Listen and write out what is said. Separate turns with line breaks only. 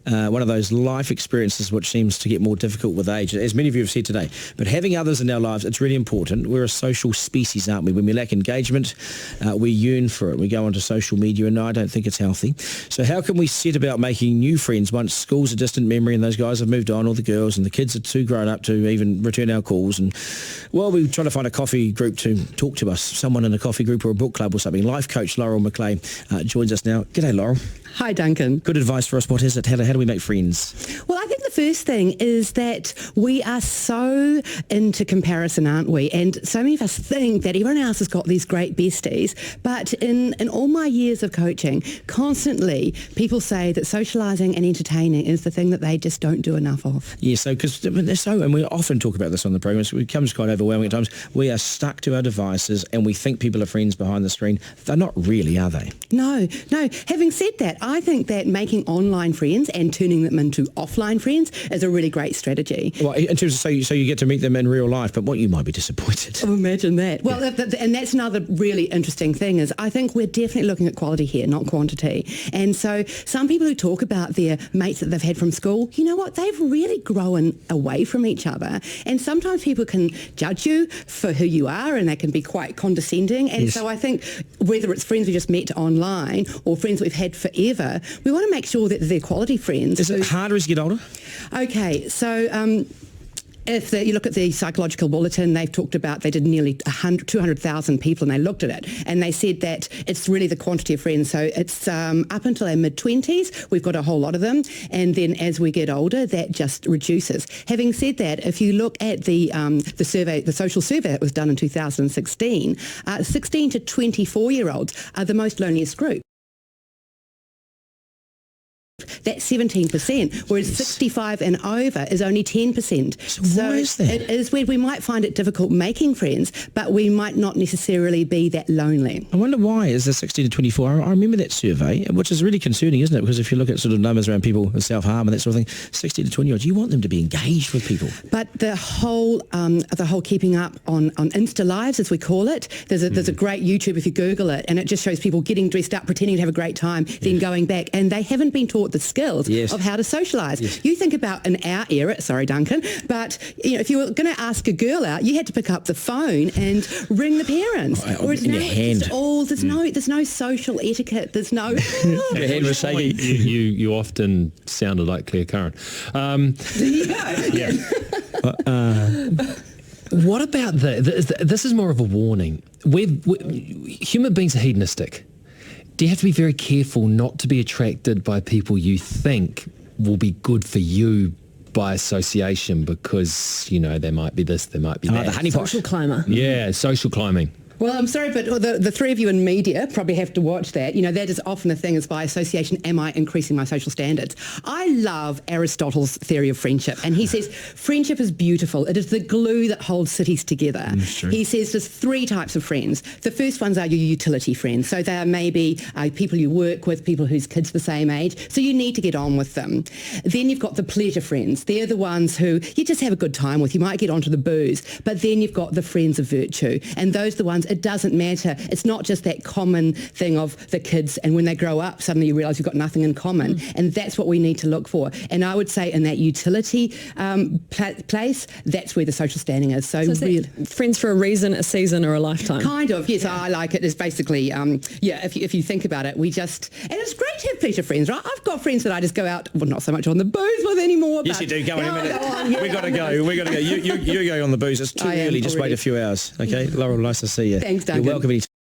one of those life experiences which seems to get more difficult with age, as many of you have said today. But having others in our lives, it's really important. We're a social species, aren't we? When we lack engagement, we yearn for it. We go onto social media, and I don't think it's healthy. So how can we set about making new friends once school's a distant memory and those guys have moved on, or the girls, and the kids are too grown up to even return our calls? And, well, we're trying to find a coffee group to talk to us, someone in a coffee group or a book club or something. Life coach Laurel McLean joins us now. G'day, Laurel.
Hi, Duncan.
Good advice for us. What is it? How do we make friends?
Well, I think the first thing is that we are so into comparison, aren't we? And so many of us think that everyone else has got these great besties. But in all my years of coaching, constantly people say that socialising and entertaining is the thing that they just don't do enough of.
Yeah, so because they're so, and we often talk about this on the program, so it becomes quite overwhelming at times. We are stuck to our devices and we think people are friends behind the screen. They're not really, are they?
No. Having said that, I think that making online friends and turning them into offline friends is a really great strategy.
Well, in terms of, so you get to meet them in real life, but what, you might be disappointed.
Oh, imagine that. Well, and that's another really interesting thing is I think we're definitely looking at quality here, not quantity. And so some people who talk about their mates that they've had from school, you know what, they've really grown away from each other. And sometimes people can judge you for who you are, and they can be quite condescending. And so I think whether it's friends we just met online or friends we've had forever, we want to make sure that they're quality friends.
Is it harder as you get older?
Okay, so if you look at the Psychological Bulletin, they've talked about, they did nearly 200,000 people and they looked at it and they said that it's really the quantity of friends. So it's up until our mid-20s, we've got a whole lot of them, and then as we get older, that just reduces. Having said that, if you look at the survey, the social survey that was done in 2016, 16 to 24-year-olds are the most loneliest group. That's 17%, whereas 65 and over is only 10%.
So why is that?
It is where we might find it difficult making friends, but we might not necessarily be that lonely.
I wonder why is the 16 to 24? I remember that survey, which is really concerning, isn't it? Because if you look at sort of numbers around people with self-harm and that sort of thing, 16 to 20-year-olds, you want them to be engaged with people.
But the whole keeping up on Insta Lives, as we call it, there's a great YouTube if you Google it, and it just shows people getting dressed up, pretending to have a great time, then going back, and they haven't been taught the skills of how to socialise. Yes. You think about in our era, sorry Duncan, but if you were going to ask a girl out, you had to pick up the phone and ring the parents.
Whereas now
there's no social etiquette. There's no.
Your hand was shaking.
You often sounded like Claire Curran.
There you go.
Yeah. What about this is more of a warning. Human beings are hedonistic. Do you have to be very careful not to be attracted by people you think will be good for you by association, because, there might be this, there might be that.
The honeypot.
Social climber.
Yeah, social climbing.
Well, I'm sorry, but the three of you in media probably have to watch that. That is often the thing, is by association, am I increasing my social standards? I love Aristotle's theory of friendship, and he says friendship is beautiful. It is the glue that holds cities together. He says there's three types of friends. The first ones are your utility friends. So they are maybe people you work with, people whose kids are the same age, so you need to get on with them. Then you've got the pleasure friends. They're the ones who you just have a good time with. You might get onto the booze, but then you've got the friends of virtue, and those are the ones. It doesn't matter. It's not just that common thing of the kids, and when they grow up, suddenly you realise you've got nothing in common. And that's what we need to look for. And I would say in that utility place, that's where the social standing is. So really,
friends for a reason, a season, or a lifetime?
Kind of, yes. I like it. It's basically, if you think about it, and it's great to have pleasure friends, right? I've got friends that I just go out, well, not so much on the booze with anymore.
Yes, you do. Go in a minute. We got to go. You go on the booze. It's too early. Just wait a few hours. Okay, Laurel, nice to see you.
Thanks, Duncan.
You're welcome anytime.